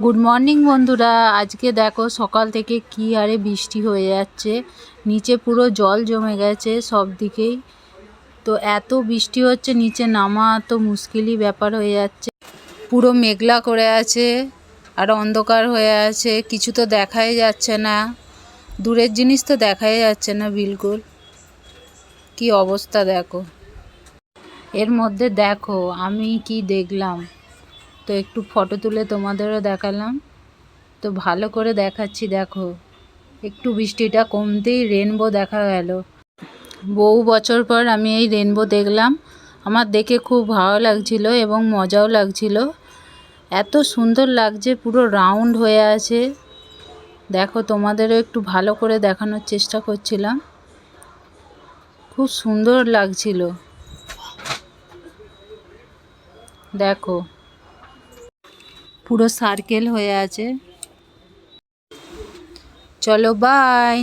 Good morning বন্ধুরা। আজকে দেখো সকাল থেকে কি হারে বৃষ্টি হয়ে যাচ্ছে, নিচে পুরো জল জমে গেছে সব দিকেই। তো এত বৃষ্টি হচ্ছে, নিচে নামা তো মুশকিলই ব্যাপার হয়ে যাচ্ছে। পুরো মেঘলা করে আছে আর অন্ধকার হয়ে আছে, কিছু তো দেখাই যাচ্ছে না, দূরের জিনিস তো দেখাই যাচ্ছে না বিলকুল। কি অবস্থা দেখো। এর মধ্যে দেখো আমি কি দেখলাম, তো একটু ফটো তুলে তোমাদেরও দেখালাম। তো ভালো করে দেখাচ্ছি দেখো, একটু বৃষ্টিটা কমতেই রেনবো দেখা গেল। বহু বছর পর আমি এই রেনবো দেখলাম। আমার দেখে খুব ভালো লাগছিল এবং মজাও লাগছিল। এত সুন্দর লাগছে, পুরো রাউন্ড হয়ে আছে। দেখো তোমাদেরও একটু ভালো করে দেখানোর চেষ্টা করছিলাম, খুব সুন্দর লাগছিল। দেখো পুরো সার্কেল হয়ে আছে। চলো বাই।